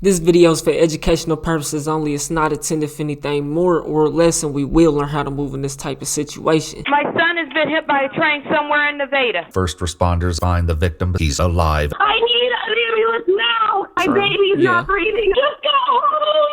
This video is for educational purposes only. It's not intended for anything more or less, and we will learn how to move in this type of situation. My son has been hit by a train somewhere in Nevada. First responders find the victim, but he's alive. I need an ambulance now. My baby's not breathing. Just go home.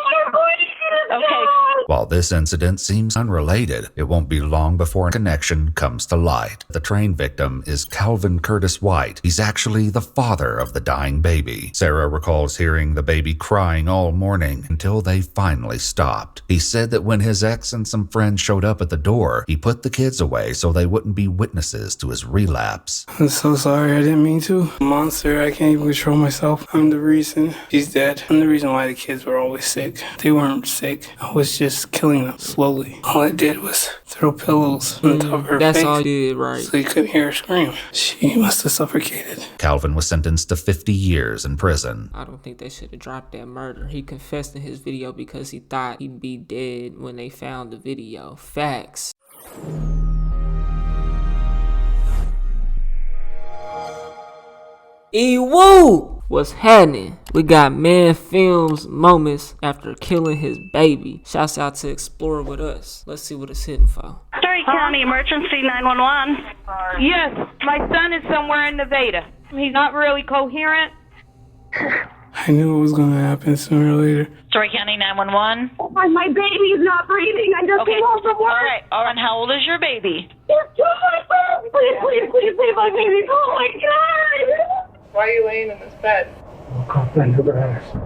Okay. While this incident seems unrelated, it won't be long before a connection comes to light. The train victim is Calvin Curtis White. He's actually the father of the dying baby. Sarah recalls hearing the baby crying all morning until they finally stopped. He said that when his ex and some friends showed up at the door, he put the kids away so they wouldn't be witnesses to his relapse. I'm so sorry, I didn't mean to. Monster, I can't even control myself. I'm the reason he's dead. I'm the reason why the kids were always sick. They weren't sick. I was just killing them slowly. All I did was throw pillows on top of her face. That's all you did, right? So you couldn't hear her scream. She must have suffocated. Calvin was sentenced to 50 years in prison. I don't think they should have dropped that murder. He confessed in his video because he thought he'd be dead when they found the video. Facts. Woo! What's happening? We got man films moments after killing his baby. Shouts out to Explorer with us. Let's see what it's hitting for. Story County Emergency 911. Yes, my son is somewhere in Nevada. He's not really coherent. I knew it was going to happen sooner or later. Story County 911. My baby is not breathing. I just came home from work. All right. How old is your baby? It's 2 months. Please, save my baby. Oh my God. Why are you laying in this bed?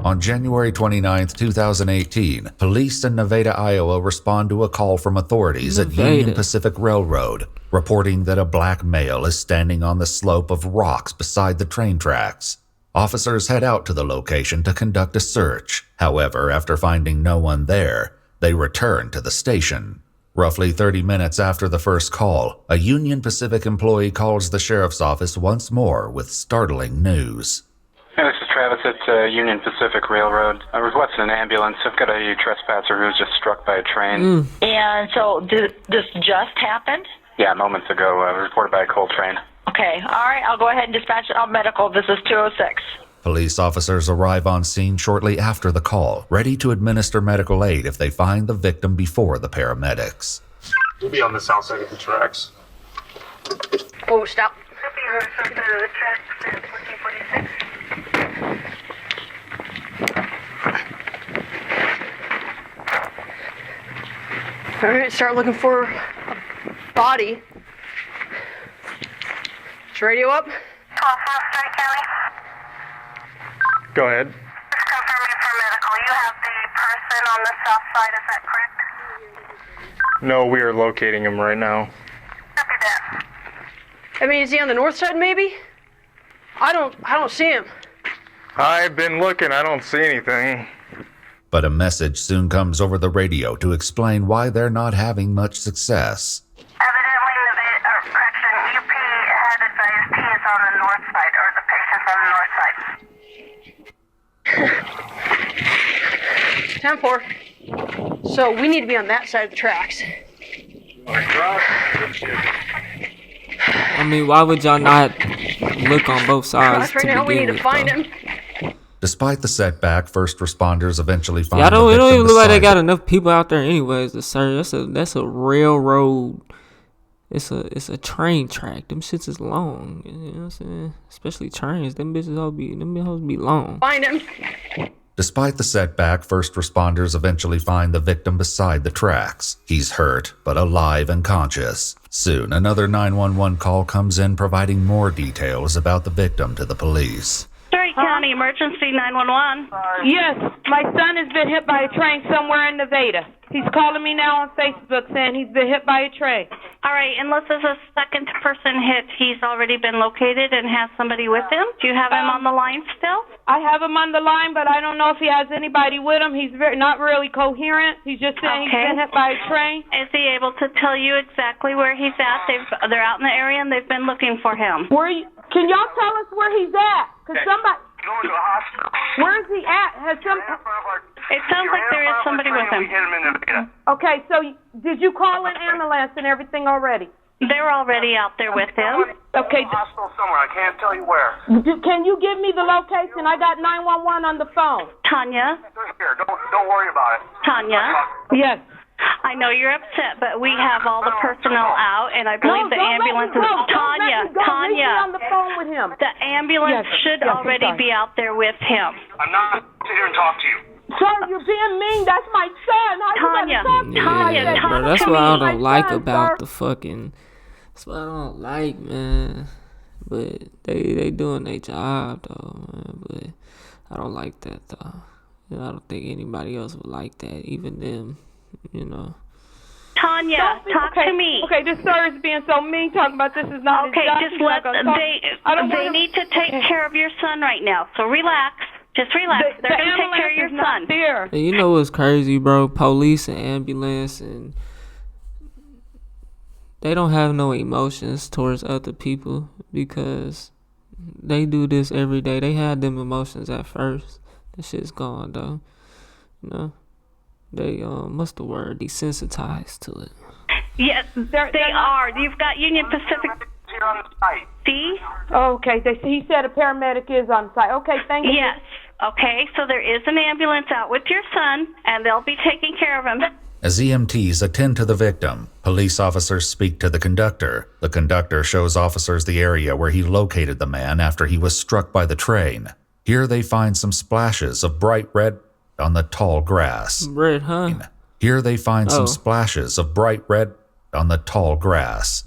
On January 29, 2018, police in Nevada, Iowa respond to a call from authorities at Union Pacific Railroad, reporting that a black male is standing on the slope of rocks beside the train tracks. Officers head out to the location to conduct a search. However, after finding no one there, they return to the station. Roughly 30 minutes after the first call, a Union Pacific employee calls the sheriff's office once more with startling news. Hey, this is Travis at Union Pacific Railroad. I requested an ambulance. I've got a trespasser who was just struck by a train. And so this just happened? Yeah, moments ago, reported by a coal train. Okay, all right, I'll go ahead and dispatch it on medical. This is 206. Police officers arrive on scene shortly after the call, ready to administer medical aid if they find the victim before the paramedics. We'll be on the south side of the tracks. Oh, stop. All right, start looking for a body. Is radio up? Go ahead. Just confirming for medical. You have the person on the south side, is that correct? No, we are locating him right now. Copy that. I mean, is he on the north side maybe? I don't see him. I've been looking, I don't see anything. But a message soon comes over the radio to explain why they're not having much success. Evidently, UP had advised he is on the north side, or the patient's on the north side. 10-4. So we need to be on that side of the tracks. I mean, why would y'all not look on both sides Right now, we need to find him. Despite the setback, first responders eventually find It don't even look like they got it. enough people out there anyways to search. That's a railroad. It's a train track. Them shits is long. You know what I'm saying? Especially trains. Them bitches be long. Find him. Despite the setback, first responders eventually find the victim beside the tracks. He's hurt, but alive and conscious. Soon, another 911 call comes in providing more details about the victim to the police. Story County Emergency 911. Yes, my son has been hit by a train somewhere in Nevada. He's calling me now on Facebook saying he's been hit by a train. All right, unless there's a second person hit, he's already been located and has somebody with him. Do you have him on the line still? I have him on the line, but I don't know if he has anybody with him. He's not really coherent. He's just saying he's been hit by a train. Is he able to tell you exactly where he's at? They're out in the area and they've been looking for him. Can y'all tell us where he's at? Because somebody... Going to the hospital. Where is he at? It sounds like there is somebody with him. We hit him in Nevada. Okay, so did you call an ambulance and everything already? They're already out there with him. Okay. Hospital somewhere. I can't tell you where. Can you give me the location? I got 911 on the phone. Tanya? They're here. Don't worry about it. Tanya? Yes. I know you're upset, but we have all the personnel out, and I believe the ambulance is... Tanya, on the phone with him. the ambulance should already be out there with him. I'm not sit here and talk to you. Sir, you're being mean. That's my son. Tanya, Tanya, bro, talk that's to what I me. don't like about the fucking. That's what I don't like, man. But they doing their job though, man. But I don't like that though. You know, I don't think anybody else would like that, even them. You know. Tanya, talk to me. Okay, this sir is being so mean. Talking about this is not. Okay, just let they need to take care of your son right now. So relax. Just relax. They're going to take care of your son. There. And you know what's crazy, bro? Police and ambulance, and they don't have no emotions towards other people because they do this every day. They had them emotions at first. That shit's gone though. You know, they what's the word? Desensitized to it. Yes, they are. You've got Union Pacific. Here on the site. See? Okay, he said a paramedic is on site. Okay, thank you. Yes. Okay, so there is an ambulance out with your son, and they'll be taking care of him. As EMTs attend to the victim, police officers speak to the conductor. The conductor shows officers the area where he located the man after he was struck by the train. Here they find some splashes of bright red on the tall grass. Red, huh? Here they find some splashes of bright red on the tall grass.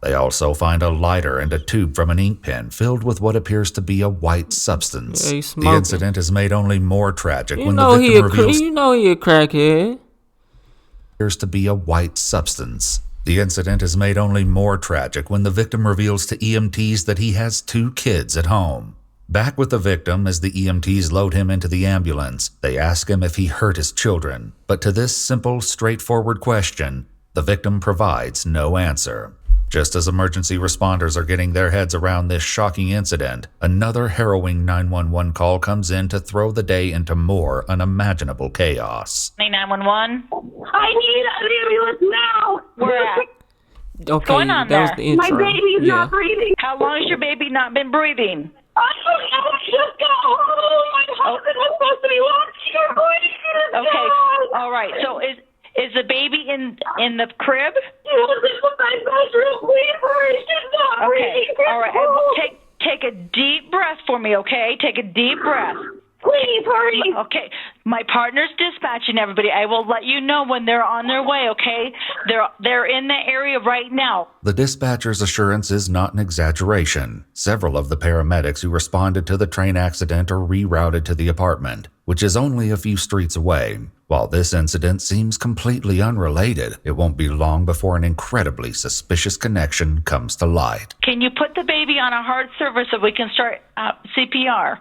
They also find a lighter and a tube from an ink pen filled with what appears to be a white substance. Yeah, the incident is made only more tragic when the victim reveals he a crackhead. appears to be a white substance. The incident is made only more tragic when the victim reveals to EMTs that he has 2 kids at home. Back with the victim as the EMTs load him into the ambulance, they ask him if he hurt his children. But to this simple, straightforward question, the victim provides no answer. Just as emergency responders are getting their heads around this shocking incident, another harrowing 911 call comes in to throw the day into more unimaginable chaos. 911. I need an ambulance now. Where at? Okay, What's going on that was there? the intro. My baby's yeah. not breathing. How long has your baby not been breathing? I don't know. I just got home. My husband was supposed to be watching her. Okay. All right. So is the baby in the crib? It was in my bedroom. Please hurry. She's not Okay. breathing. All right. Take a deep breath for me, okay? Take a deep breath. Please hurry. Okay. My partner's dispatching everybody. I will let you know when they're on their way, okay? They're in the area right now. The dispatcher's assurance is not an exaggeration. Several of the paramedics who responded to the train accident are rerouted to the apartment, which is only a few streets away. While this incident seems completely unrelated, it won't be long before an incredibly suspicious connection comes to light. Can you put the baby on a hard service so we can start CPR?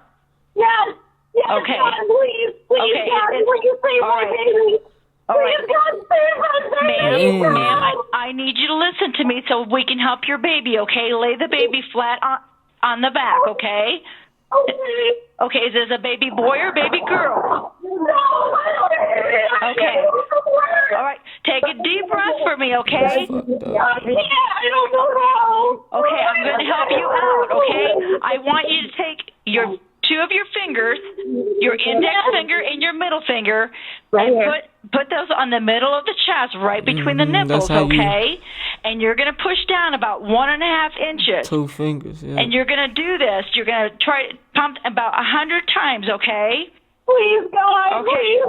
Yes. Yes, Okay. God, please. Please, Okay, God, it's- please save all my right. baby. All right. Please, God, save my baby. Ma'am, I need you to listen to me so we can help your baby, okay? Lay the baby flat on the back, okay? Okay. Okay, is this a baby boy or baby girl? No, I don't. Okay. All right, take a deep breath for me, okay? I don't know how. Okay, I'm going to help you out, okay? I want you to take your 2 of your fingers, your index finger and your middle finger, and put those on the middle of the chest, right between the nipples, okay? And you're going to push down about 1.5 inches. 2 fingers, yeah. And you're going to do this. You're going to try to pump about 100 times, okay? Please, God. Okay. Please,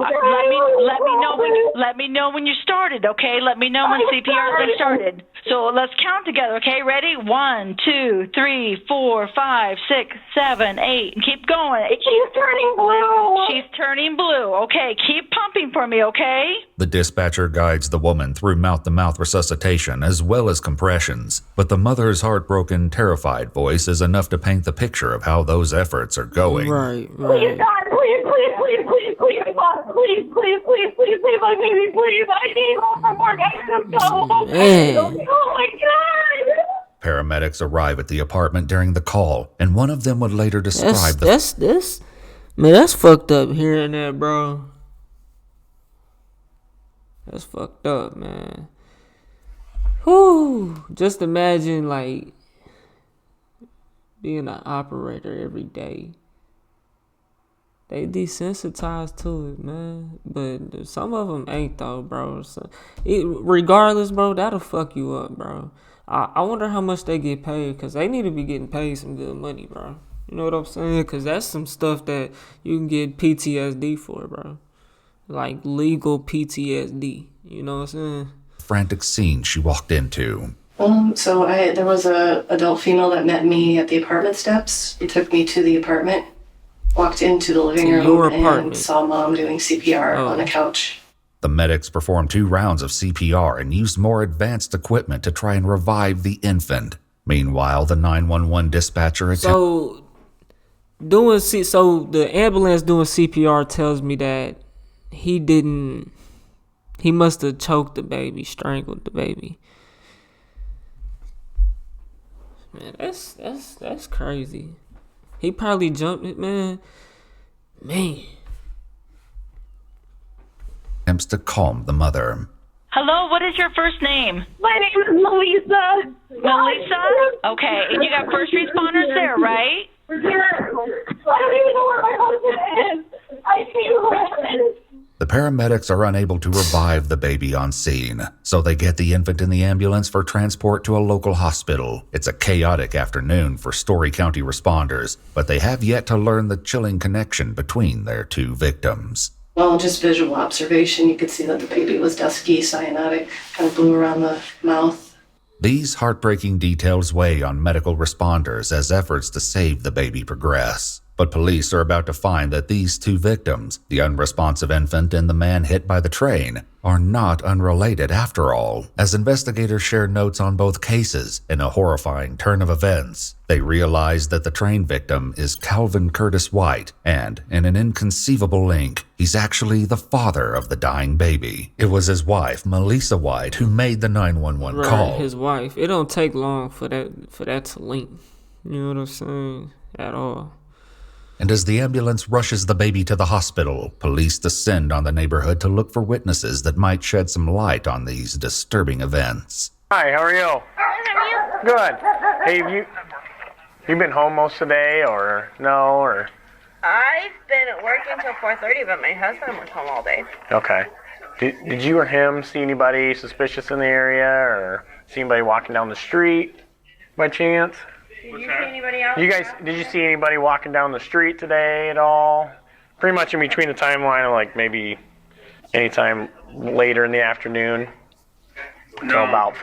Let me know when you started, okay? Let me know when CPR has started. So let's count together, okay? Ready? 1, 2, 3, 4, 5, 6, 7, 8. And keep going. She's turning blue. She's turning blue. Okay, keep pumping for me, okay? The dispatcher guides the woman through mouth-to-mouth resuscitation as well as compressions, but the mother's heartbroken, terrified voice is enough to paint the picture of how those efforts are going. Right. Please, God, please, save my baby, please. I need more guidance. Man. Oh, my God. Paramedics arrive at the apartment during the call, and one of them would later describe that's fucked up hearing that, bro. That's fucked up, man. Whew. Just imagine, like, being an operator every day. They desensitized to it, man. But some of them ain't, though, bro. So, regardless, bro, that'll fuck you up, bro. I wonder how much they get paid, because they need to be getting paid some good money, bro. You know what I'm saying? Because that's some stuff that you can get PTSD for, bro. Like legal PTSD. You know what I'm saying? Frantic scene she walked into. So there was a adult female that met me at the apartment steps. He took me to the apartment, walked into the living room, and saw mom doing CPR on the couch. The medics performed 2 rounds of CPR and used more advanced equipment to try and revive the infant. Meanwhile, the 911 dispatcher So the ambulance doing CPR tells me that he must have choked the baby, strangled the baby. Man, that's crazy. He probably jumped it, man. Attempts to calm the mother. Hello, what is your first name? My name is Melissa. Melissa? Okay, and you got first responders there, right? I don't even know where my husband is. I see you husband. The paramedics are unable to revive the baby on scene, so they get the infant in the ambulance for transport to a local hospital. It's a chaotic afternoon for Story County responders, but they have yet to learn the chilling connection between their 2 victims. Well, just visual observation, you could see that the baby was dusky, cyanotic, kind of blue around the mouth. These heartbreaking details weigh on medical responders as efforts to save the baby progress. But police are about to find that these 2 victims, the unresponsive infant and the man hit by the train, are not unrelated after all. As investigators share notes on both cases, in a horrifying turn of events, they realize that the train victim is Calvin Curtis White, and, in an inconceivable link, he's actually the father of the dying baby. It was his wife, Melissa White, who made the 911 call. His wife. It don't take long for that to link. You know what I'm saying? At all. And as the ambulance rushes the baby to the hospital, police descend on the neighborhood to look for witnesses that might shed some light on these disturbing events. Hi, how are you? Good. Hey, have you been home most of the day, or no, or? I've been at work until 4:30, but my husband was home all day. Okay. Did you or him see anybody suspicious in the area, or see anybody walking down the street by chance? Did you see anybody out? Did you see anybody walking down the street today at all? Pretty much in between the timeline of like maybe anytime later in the afternoon. No. About.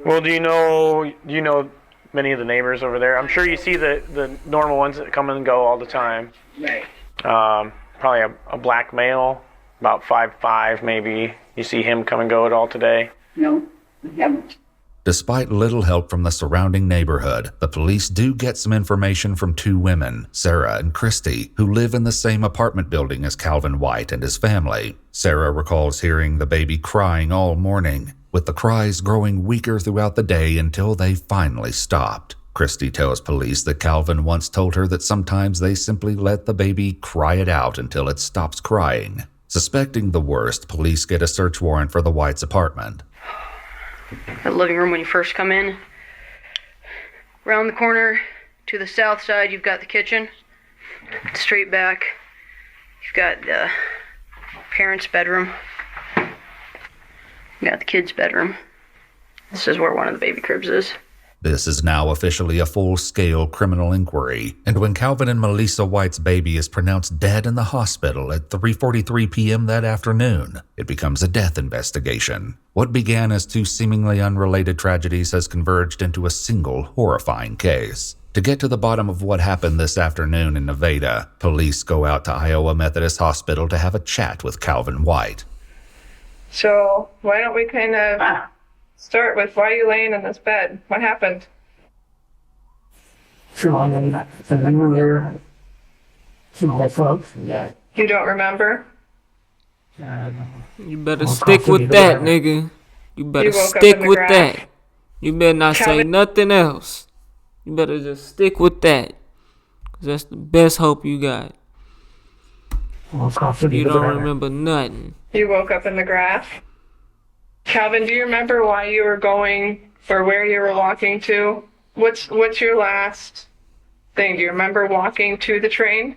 Well, do you know many of the neighbors over there? I'm sure you see the normal ones that come and go all the time. Right. Probably a black male, about 5'5" maybe. You see him come and go at all today? No, I haven't. Despite little help from the surrounding neighborhood, the police do get some information from 2 women, Sarah and Christy, who live in the same apartment building as Calvin White and his family. Sarah recalls hearing the baby crying all morning, with the cries growing weaker throughout the day until they finally stopped. Christy tells police that Calvin once told her that sometimes they simply let the baby cry it out until it stops crying. Suspecting the worst, police get a search warrant for the Whites' apartment. The living room when you first come in. Around the corner to the south side, you've got the kitchen. Straight back, you've got the parents' bedroom. You got the kids' bedroom. This is where one of the baby cribs is. This is now officially a full-scale criminal inquiry, and when Calvin and Melissa White's baby is pronounced dead in the hospital at 3:43 p.m. that afternoon, it becomes a death investigation. What began as 2 seemingly unrelated tragedies has converged into a single horrifying case. To get to the bottom of what happened this afternoon in Nevada, police go out to Iowa Methodist Hospital to have a chat with Calvin White. So why don't we kind of start with why are you laying in this bed? What happened? You don't remember? You better stick with that, nigga. You better stick with that. You better not say nothing else. You better just stick with that. Cause that's the best hope you got. You don't remember nothing. You woke up in the grass? Calvin, do you remember why you were going or where you were walking to? What's your last thing? Do you remember walking to the train?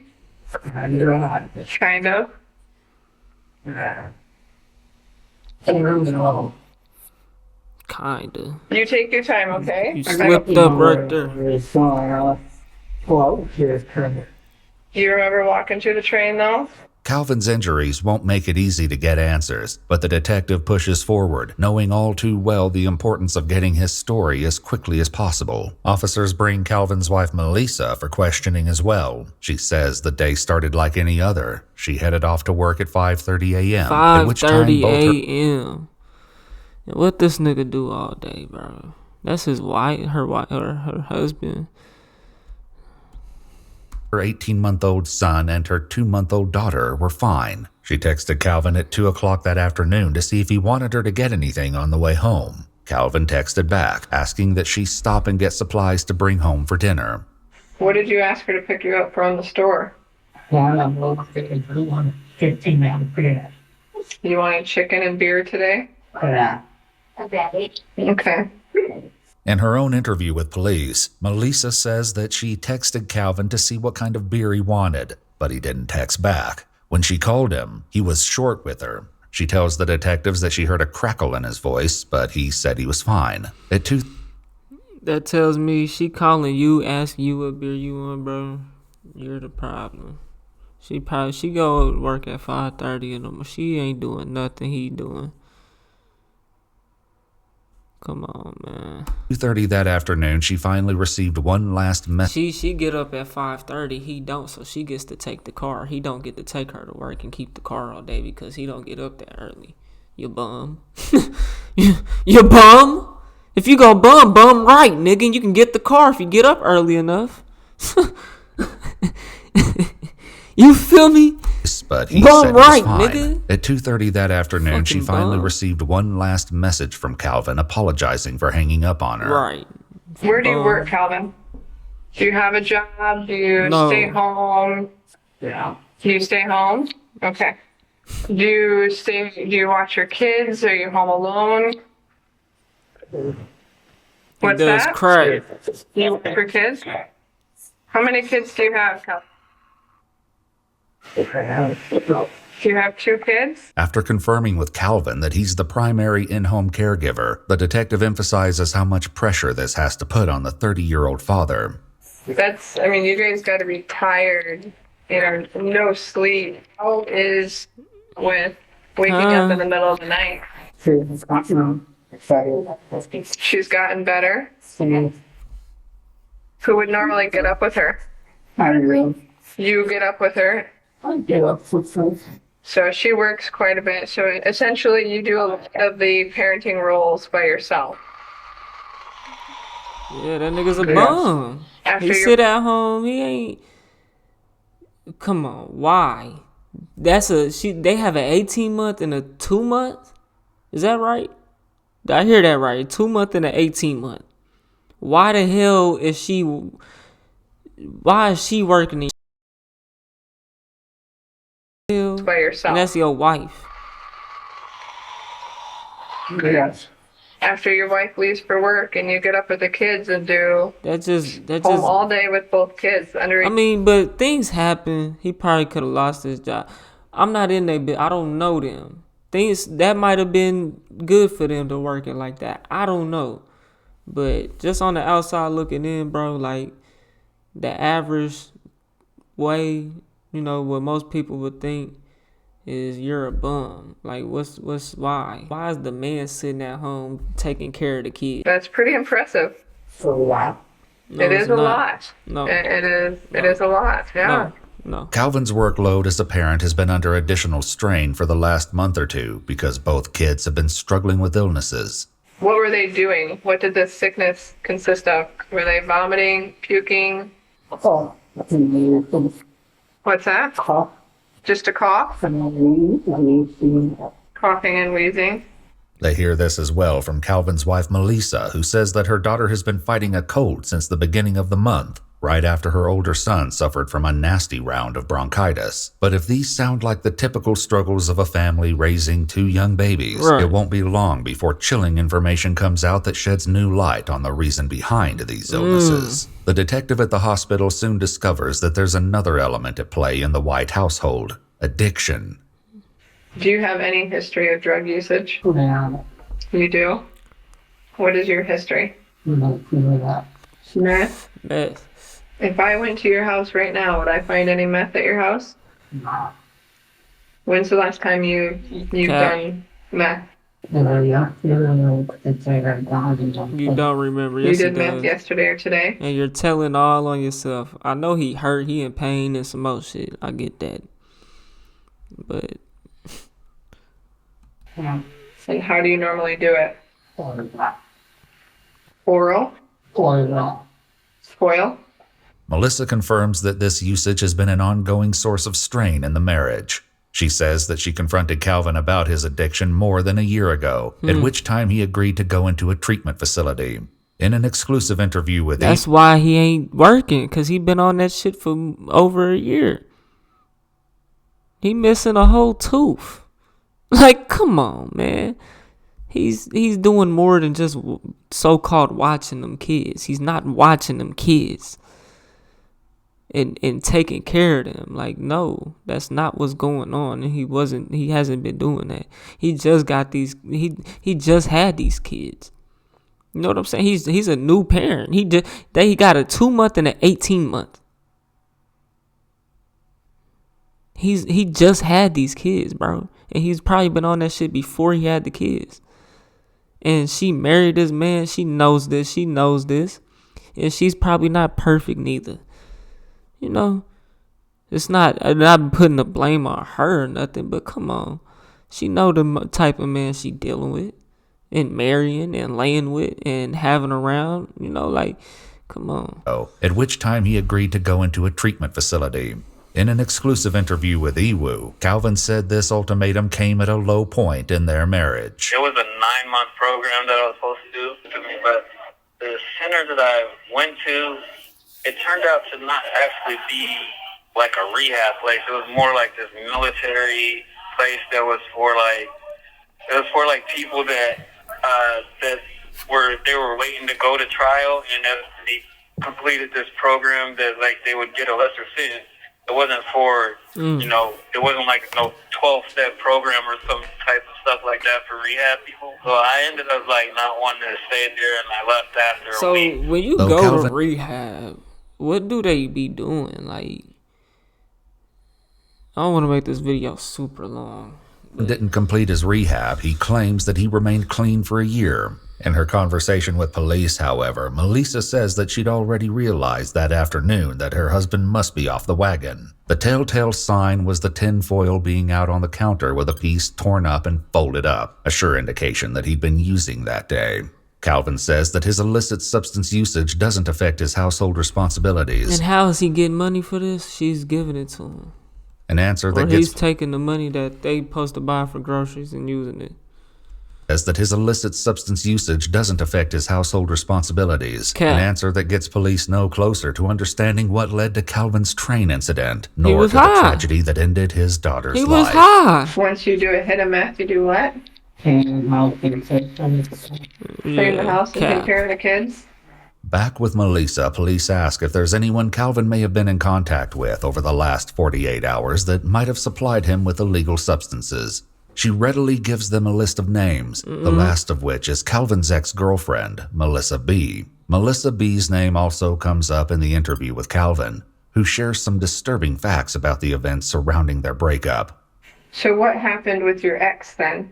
Kind of. Kinda. You take your time, okay? You slipped up right there. You remember walking to the train, though? Calvin's injuries won't make it easy to get answers, but the detective pushes forward, knowing all too well the importance of getting his story as quickly as possible. Officers bring Calvin's wife Melissa for questioning as well. She says the day started like any other. She headed off to work at 5:30 a.m. 5:30 a.m. And what this nigga do all day, bro? That's his wife, her husband. Her 18-month-old son and her 2-month-old daughter were fine. She texted Calvin at 2 o'clock that afternoon to see if he wanted her to get anything on the way home. Calvin texted back, asking that she stop and get supplies to bring home for dinner. What did you ask her to pick you up from the store? You wanted chicken and beer today? Yeah. Okay. In her own interview with police, Melissa says that she texted Calvin to see what kind of beer he wanted, but he didn't text back. When she called him, he was short with her. She tells the detectives that she heard a crackle in his voice, but he said he was fine. At 2... That tells me she calling you, asking you what beer you want, bro. You're the problem. She go to work at 5:30 in the morning. She ain't doing nothing he doing. Come on, man. 2:30 that afternoon, she finally received one last message. She get up at 5:30. He don't, so she gets to take the car. He don't get to take her to work and keep the car all day because he don't get up that early. You bum. you bum. If you go bum right, nigga. You can get the car if you get up early enough. You feel me? But he said right, he was fine. Nigga. At 2:30 that afternoon, she finally bum. received one last message from Calvin apologizing for hanging up on her. Right. Where do you work, Calvin? Do you have a job? Do you stay home? Yeah. Do you stay home? Okay. Do you watch your kids? Are you home alone? What's that? Crack. You work for kids? How many kids do you have, Calvin? Do you have 2 kids? After confirming with Calvin that he's the primary in-home caregiver, the detective emphasizes how much pressure this has to put on the 30-year-old father. You guys got to be tired. No sleep. How is with waking up in the middle of the night? She's gotten better. Who would normally get up with her? You get up with her? So she works quite a bit. So essentially you do a lot of the parenting roles by yourself. Yeah, that nigga's a bum. He sit at home. He ain't. Come on, why? They have an 18-month and a 2-month. Is that right? Did I hear that right? 2-month and an 18-month. Why the hell is she? Why is she working? By yourself. And that's your wife. Yes. After your wife leaves for work and you get up with the kids and do home all day with both kids but things happen. He probably could have lost his job. I'm not in there, but I don't know them. Things that might have been good for them to work it like that. I don't know. But just on the outside looking in, bro, like the average way, what most people would think is you're a bum. Like, why? Why is the man sitting at home taking care of the kids? That's pretty impressive. For a while. It is a lot. No. It is a lot, yeah. No. Calvin's workload as a parent has been under additional strain for the last month or two because both kids have been struggling with illnesses. What were they doing? What did this sickness consist of? Were they vomiting, puking? What's that? Cough. Just a cough? Coughing and wheezing. They hear this as well from Calvin's wife Melissa, who says that her daughter has been fighting a cold since the beginning of the month. right after her older son suffered from a nasty round of bronchitis. But if these sound like the typical struggles of a family raising 2 young babies, it won't be long before chilling information comes out that sheds new light on the reason behind these illnesses. The detective at the hospital soon discovers that there's another element at play in the White household: addiction. Do you have any history of drug usage? Yeah. You do? What is your history? Meth? Meth. If I went to your house right now, would I find any meth at your house? No. When's the last time you've done meth? You don't remember. You Yes, did he meth does. yesterday or today? And you're telling all on yourself. I know he hurt, he in pain and some more shit. I get that. But And how do you normally do it? Oral? Spoil? Melissa confirms that this usage has been an ongoing source of strain in the marriage. She says that she confronted Calvin about his addiction more than a year ago, at which time he agreed to go into a treatment facility. In an exclusive interview with that's why he ain't working, because he been on that shit for over a year. He missing a whole tooth. Like, come on, man. He's doing more than just so-called watching them kids. He's not watching them kids and taking care of them. Like, no, that's not what's going on. And he hasn't been doing that. He just got these, he just had these kids. You know what I'm saying? He's a new parent. He got a 2-month and an 18-month. He just had these kids, bro. And he's probably been on that shit before he had the kids. And she married this man. She knows this. She knows this. And she's probably not perfect neither. You know, it's not, I'm not putting the blame on her or nothing, but come on. She know the type of man she dealing with and marrying and laying with and having around, you know, like, come on. At which time he agreed to go into a treatment facility. In an exclusive interview with Ewu, Calvin said this ultimatum came at a low point in their marriage. It was a 9-month program that I was supposed to do, but the center that I went to, it turned out to not actually be like a rehab place. It was more like this military place that was for like people that they were waiting to go to trial, and as they completed this program that like they would get a lesser sentence. It wasn't for, you know, it wasn't like no 12-step program or some type of stuff like that for rehab people. So I ended up like not wanting to stay there, and I left after a week. So when you go to rehab, what do they be doing? Like, I don't want to make this video super long. Didn't complete his rehab. He claims that he remained clean for a year. In her conversation with police, however, Melissa says that she'd already realized that afternoon that her husband must be off the wagon. The telltale sign was the tinfoil being out on the counter with a piece torn up and folded up, a sure indication that he'd been using that day. Calvin says that his illicit substance usage doesn't affect his household responsibilities. And how is he getting money for this? She's giving it to him. An answer that he's taking the money that they supposed to buy for groceries and using it. Says that his illicit substance usage doesn't affect his household responsibilities. An answer that gets police no closer to understanding what led to Calvin's train incident, nor to the tragedy that ended his daughter's life. He was high. Once you do a hit of meth, you do what? Stay in the house and take care of the kids? Back with Melissa, police ask if there's anyone Calvin may have been in contact with over the last 48 hours that might have supplied him with illegal substances. She readily gives them a list of names, the last of which is Calvin's ex-girlfriend, Melissa B. Melissa B's name also comes up in the interview with Calvin, who shares some disturbing facts about the events surrounding their breakup. So what happened with your ex then?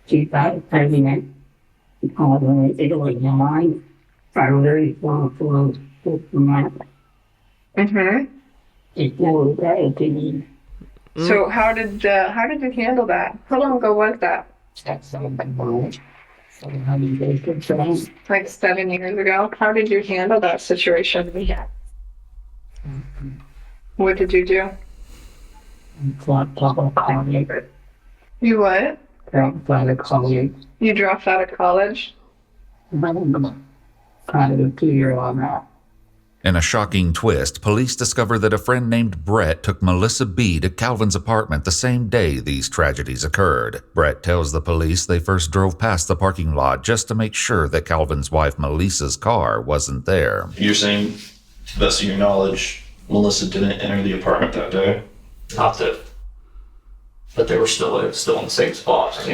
She got pregnant. It was mine. February 4th. So how did you handle that? How long ago was that? Like 7 years ago. How did you handle that situation? What did you do? You what? Dropped out of college. You dropped out of college? Kind of a 2-year on that. In a shocking twist, police discover that a friend named Brett took Melissa B. to Calvin's apartment the same day these tragedies occurred. Brett tells the police they first drove past the parking lot just to make sure that Calvin's wife Melissa's car wasn't there. You're saying, to the best of your knowledge, Melissa didn't enter the apartment that day? Not that, but they were still in the same spot.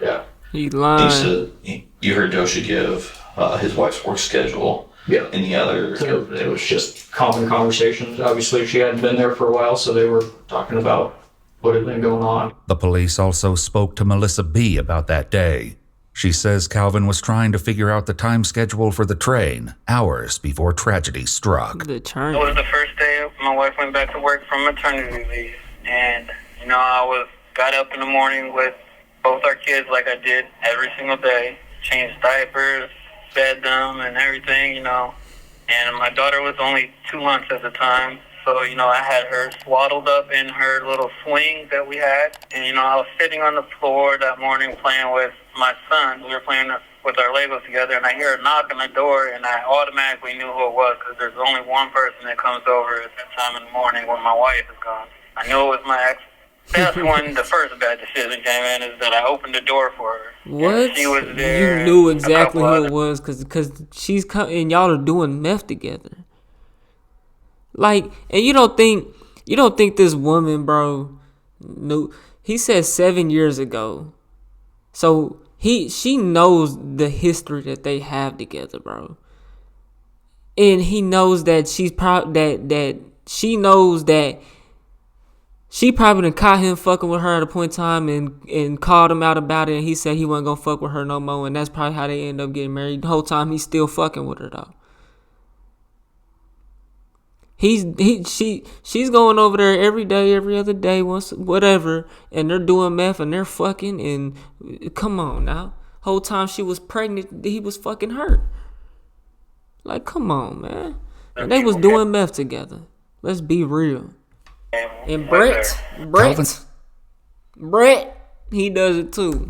Yeah. He lied. You said you heard Dosha give his wife's work schedule. Yeah. Any other? It was just common conversations. Obviously, she hadn't been there for a while, so they were talking about what had been going on. The police also spoke to Melissa B. about that day. She says Calvin was trying to figure out the time schedule for the train hours before tragedy struck. The train. It was the first day my wife went back to work from maternity leave, and I got up in the morning with both our kids like I did every single day, changed diapers, fed them and everything, and my daughter was only 2 months at the time, so, I had her swaddled up in her little swing that we had, and, I was sitting on the floor that morning playing with my son. We were playing with our Legos together, and I hear a knock on the door, and I automatically knew who it was, because there's only one person that comes over at that time in the morning when my wife is gone. I knew it was my ex. That's when the first bad decision came in, is that I opened the door for her. What? She was there. You knew exactly who it was because she's and y'all are doing meth together. Like, and you don't think this woman, bro, knew. He said 7 years ago. So she knows the history that they have together, bro. And he knows that she knows that she probably done caught him fucking with her at a point in time and called him out about it, and he said he wasn't gonna fuck with her no more, and that's probably how they end up getting married. The whole time he's still fucking with her though. She's going over there every day, every other day, once whatever, and they're doing meth and they're fucking, and come on now. Whole time she was pregnant, he was fucking her. Like, come on, man. And they was doing meth together. Let's be real. And Brett, he does it too.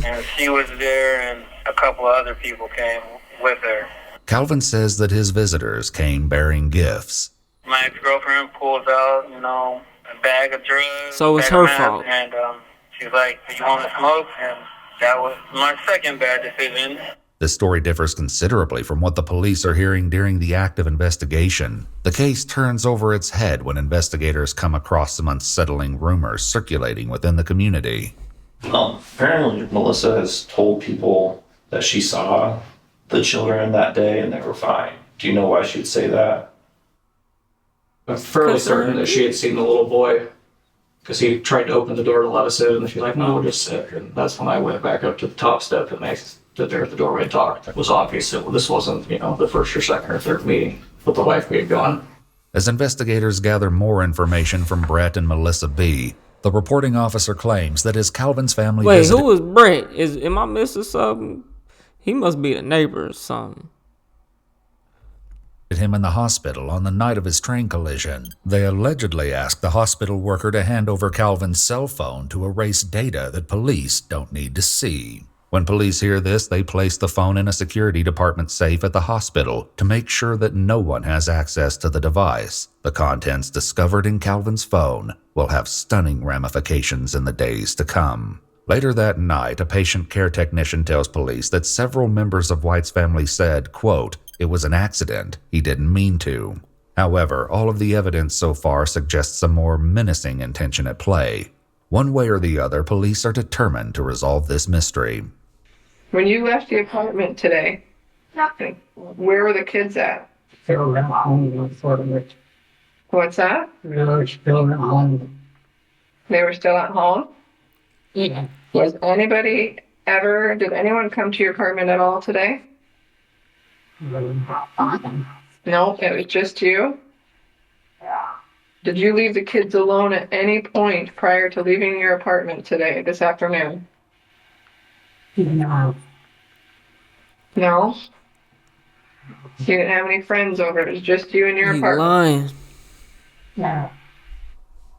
And she was there, and a couple of other people came with her. Calvin says that his visitors came bearing gifts. My ex-girlfriend pulls out, a bag of drugs. So it's her fault. And she's like, "Do you want to smoke?" And that was my second bad decision. This story differs considerably from what the police are hearing during the active investigation. The case turns over its head when investigators come across some unsettling rumors circulating within the community. Apparently, Melissa has told people that she saw the children that day and they were fine. Do you know why she would say that? I'm fairly certain that she had seen the little boy, because he tried to open the door to let us in, and she's like, "No, we'll just sit." And that's when I went back up to the top step and they stood there at the doorway and talked. It was obvious that this wasn't, the first or second or third meeting with the wife we had gone. As investigators gather more information from Brett and Melissa B., the reporting officer claims that as Calvin's family visited... Who was Brett? Am I missing something? He must be the neighbor or something. ...him in the hospital on the night of his train collision. They allegedly asked the hospital worker to hand over Calvin's cell phone to erase data that police don't need to see. When police hear this, they place the phone in a security department safe at the hospital to make sure that no one has access to the device. The contents discovered in Calvin's phone will have stunning ramifications in the days to come. Later that night, a patient care technician tells police that several members of White's family said, quote, "It was an accident. He didn't mean to." However, all of the evidence so far suggests a more menacing intention at play. One way or the other, police are determined to resolve this mystery. When you left the apartment today, nothing. Where were the kids at? They were at home. What's that? They were still at home. They were still at home? Yeah. Did anyone come to your apartment at all today? No, it was just you? Yeah. Did you leave the kids alone at any point prior to leaving your apartment today, this afternoon? No. No? You didn't have any friends over, it was just you and your apartment? Lying. No.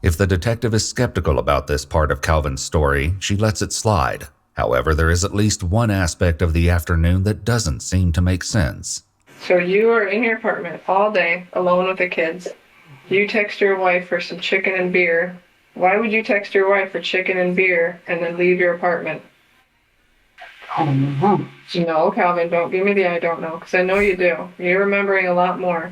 If the detective is skeptical about this part of Calvin's story, she lets it slide. However, there is at least one aspect of the afternoon that doesn't seem to make sense. So you are in your apartment all day, alone with the kids. You text your wife for some chicken and beer. Why would you text your wife for chicken and beer and then leave your apartment? No, Calvin, don't give me the I don't know, because I know you do. You're remembering a lot more.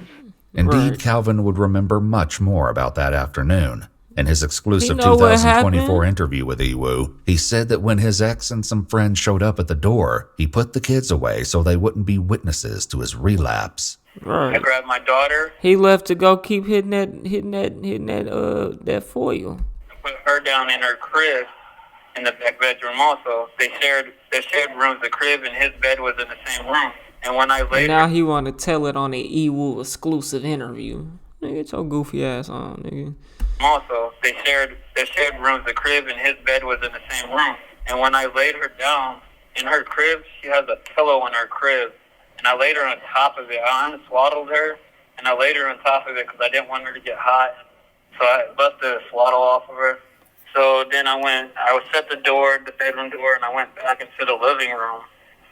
Indeed, Right. Calvin would remember much more about that afternoon. In his exclusive 2024 interview with Iwu, he said that when his ex and some friends showed up at the door, he put the kids away so they wouldn't be witnesses to his relapse. Right. I grabbed my daughter. He left to go keep hitting that foil. Put her down in her crib in the back bedroom also. They shared rooms. The crib and his bed was in the same room. And when I later... Now he want to tell it on the Ewu exclusive interview. Nigga, get your goofy ass on, nigga. Also, they shared rooms. The crib and his bed was in the same room. And when I laid her down in her crib, she has a pillow in her crib. And I laid her on top of it. I unswaddled her, and I laid her on top of it because I didn't want her to get hot. So I busted the swaddle off of her. So then I set the bedroom door, and I went back into the living room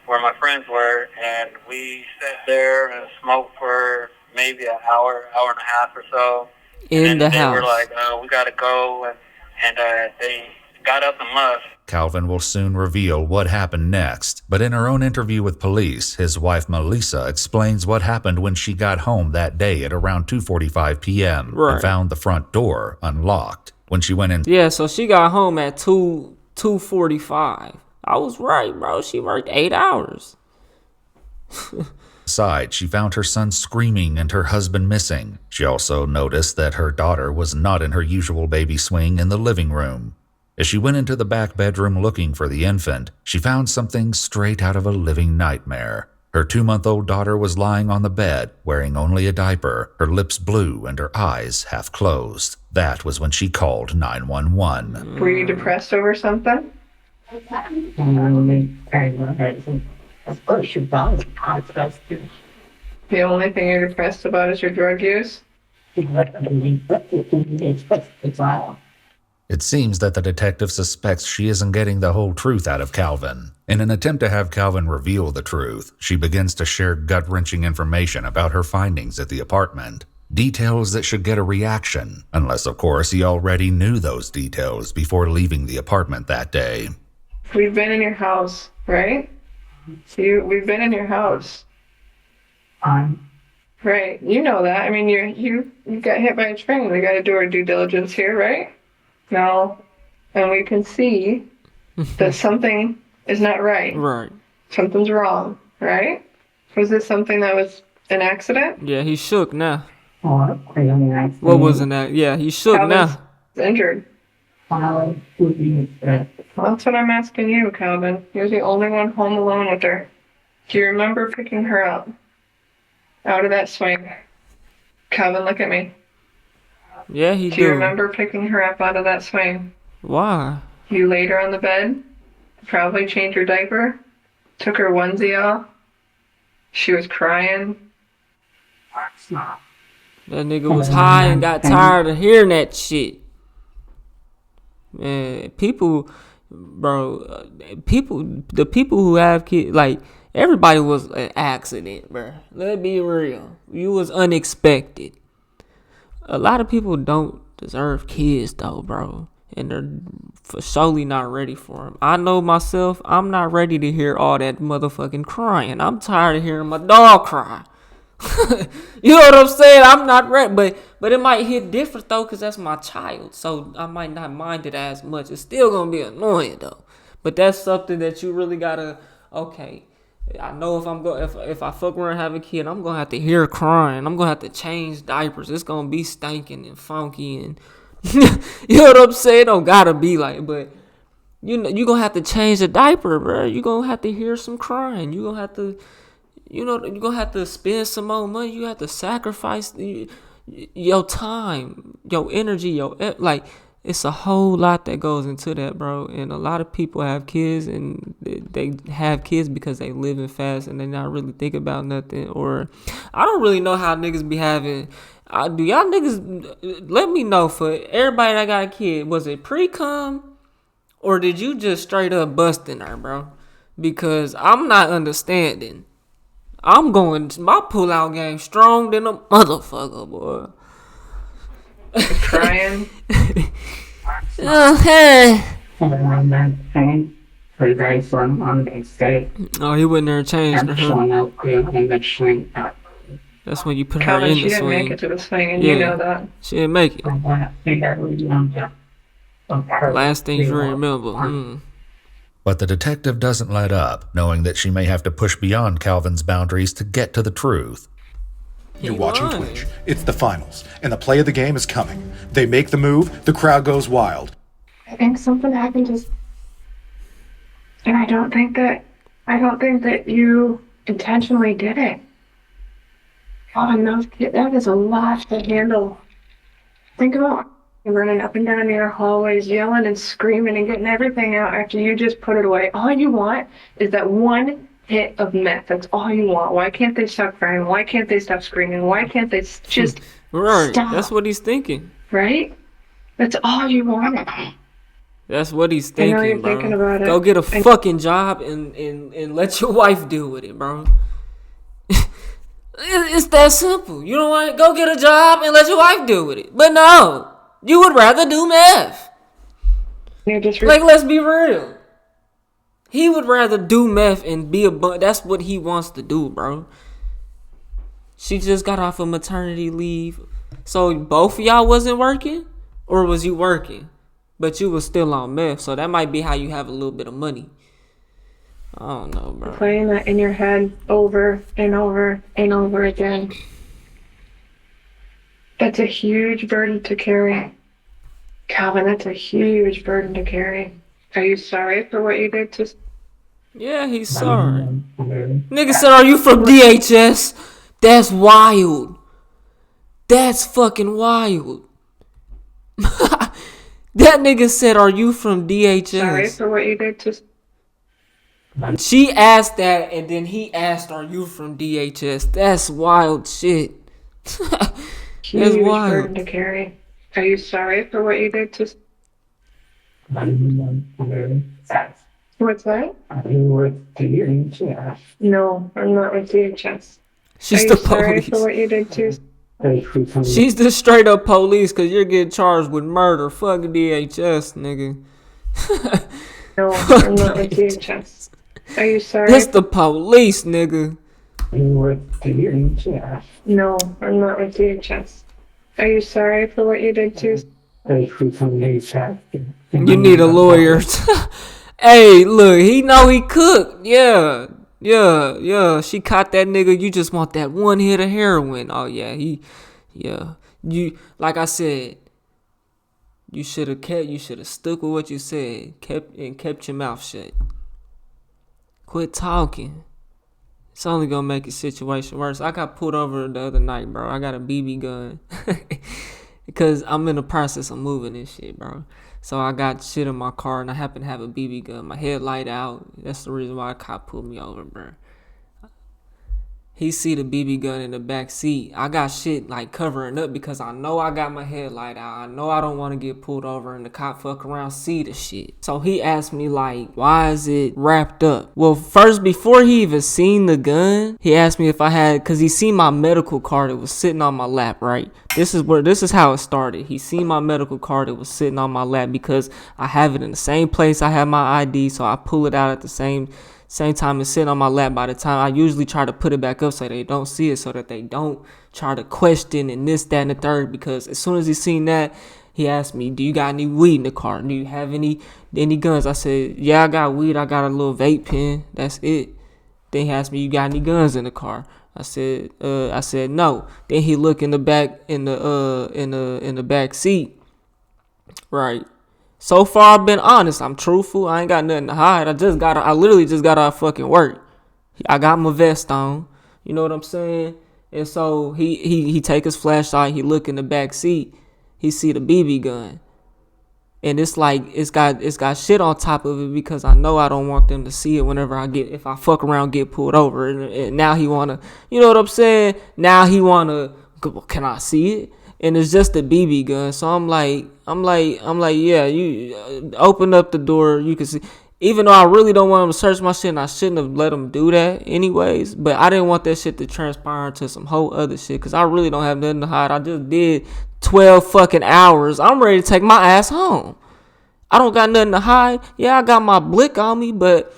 where my friends were, and we sat there and smoked for maybe an hour and a half or so. In the house. They were like, we got to go, and they got up and left. Calvin will soon reveal what happened next, but in her own interview with police, his wife Melissa explains what happened when she got home that day at around 2:45 p.m. and found the front door unlocked. When she went in... Yeah, so she got home at 2:45. I was right, bro. She worked 8 hours. Inside, she found her son screaming and her husband missing. She also noticed that her daughter was not in her usual baby swing in the living room. As she went into the back bedroom looking for the infant, she found something straight out of a living nightmare. Her 2-month-old daughter was lying on the bed, wearing only a diaper, her lips blue and her eyes half closed. That was when she called 911. Were you depressed over something? The only thing you're depressed about is your drug use? It seems that the detective suspects she isn't getting the whole truth out of Calvin. In an attempt to have Calvin reveal the truth, she begins to share gut-wrenching information about her findings at the apartment. Details that should get a reaction, unless of course he already knew those details before leaving the apartment that day. We've been in your house, right? We've been in your house. Right, you know that. I mean, you got hit by a train. We got to do our due diligence here, right? No, and we can see that something is not right. Right. Something's wrong, right? Was this something that was an accident? Yeah, he shook now. What was an accident? Yeah, he shook Calvin's now. Injured. Well, that's what I'm asking you, Calvin. You're the only one home alone with her. Do you remember picking her up out of that swing? Calvin, look at me. Yeah, he Do you remember picking her up out of that swing? Why? You laid her on the bed, probably changed her diaper, took her onesie off. She was crying. That nigga was high and got tired of hearing that shit. Man, the people who have kids, like, everybody was an accident, bro. Let's be real. You was unexpected. A lot of people don't deserve kids, though, bro. And they're for surely not ready for them. I know myself, I'm not ready to hear all that motherfucking crying. I'm tired of hearing my dog cry. You know what I'm saying? I'm not ready. But it might hit different, though, because that's my child. So I might not mind it as much. It's still going to be annoying, though. But that's something that you really got to, okay. I know if I fuck around and have a kid, I'm gonna have to hear crying. I'm gonna have to change diapers. It's gonna be stinking and funky and you know what I'm saying? It don't gotta be like, but you gonna have to change the diaper, bro. You gonna have to hear some crying. You gonna have to, you gonna have to spend some more money. You have to sacrifice your time, your energy, it's a whole lot that goes into that, bro. And a lot of people have kids, and they have kids because they living fast and they not really think about nothing. Or I don't really know how niggas be having. Do y'all niggas let me know for everybody that got a kid? Was it pre-cum, or did you just straight up busting her, bro? Because I'm not understanding. I'm going. My pull-out game strong than a motherfucker, boy. Trying. Okay. Oh, he went there and changed her. That's when you put her Calvin, in she the didn't swing. make it to the swing, and you know that. She didn't make it. Last thing you remember. But the detective doesn't let up, knowing that she may have to push beyond Calvin's boundaries to get to the truth. You're watching Twitch. It's the finals, and the play of the game is coming. They make the move, the crowd goes wild. I think something happened and I don't think that you intentionally did it. Calvin, that is a lot to handle. Think about running up and down your hallways, yelling and screaming and getting everything out after you just put it away. All you want is that one hit of meth. That's all you want. Why can't they stop crying? Why can't they stop screaming? Why can't they just right? Stop? That's what he's thinking. Right? That's all you want. That's what he's thinking, I know you're bro. thinking about it. Go get a fucking job and let your wife deal with it, bro. It's that simple. You know what? Go get a job and let your wife deal with it. But no, you would rather do meth. Like, let's be real. He would rather do meth and be that's what he wants to do, bro. She just got off of maternity leave. So both of y'all wasn't working? Or was you working? But you was still on meth. So that might be how you have a little bit of money. I don't know, bro. Playing that in your head over and over and over again. That's a huge burden to carry. Calvin, that's a huge burden to carry. Are you sorry for what you did to... Yeah, he's sorry. Nigga said, are you from DHS? That's wild. That's fucking wild. That nigga said, are you from DHS? Sorry for what you did to... She asked that, and then he asked, are you from DHS? That's wild shit. Huge burden to carry. Are you sorry for what you did to... What's that? Are you with DHS? No, I'm not with DHS. She's Are the you sorry police. for what you did to... She's the straight up police because you're getting charged with murder. Fuck DHS, nigga. No, I'm not with DHS. Are you sorry? That's the police, nigga. Are you with DHS? No, I'm not with DHS. Are you sorry for what you did to... You need a lawyer. Hey, look, he know he cooked. Yeah. She caught that nigga. You just want that one hit of heroin. Oh yeah, You, like I said, you should have stuck with what you said, kept your mouth shut. Quit talking. It's only gonna make the situation worse. I got pulled over the other night, bro. I got a BB gun. Because I'm in the process of moving this shit, bro. So I got shit in my car and I happen to have a BB gun. My headlight out. That's the reason why a cop pulled me over, bro. He see the BB gun in the back seat. I got shit like covering up because I know I got my headlight out. I know I don't want to get pulled over and the cop fuck around see the shit. So he asked me like, why is it wrapped up? Well, first, before he even seen the gun, he asked me if I had, cause he seen my medical card that was sitting on my lap, right? This is how it started. He seen my medical card that was sitting on my lap because I have it in the same place I have my ID. So I pull it out at the same time it's sitting on my lap. By the time I usually try to put it back up so they don't see it, so that they don't try to question and this, that, and the third. Because as soon as he seen that, he asked me, do you got any weed in the car? Do you have any guns? I said, yeah, I got weed. I got a little vape pen. That's it. Then he asked me, you got any guns in the car? I said no. Then he looked in the back in the back seat. Right. So far, I've been honest. I'm truthful. I ain't got nothing to hide. I literally just got out of fucking work. I got my vest on. You know what I'm saying? And so he take his flashlight. He look in the back seat. He see the BB gun. And it's like, it's got shit on top of it because I know I don't want them to see it if I fuck around, get pulled over. And now he wanna, you know what I'm saying? Now he wanna, can I see it? And it's just a BB gun. So I'm like, yeah, you open up the door. You can see. even though I really don't want him to search my shit, and I shouldn't have let him do that anyways, but I didn't want that shit to transpire into some whole other shit, because I really don't have nothing to hide. I just did 12 fucking hours. I'm ready to take my ass home. I don't got nothing to hide. Yeah, I got my blick on me, but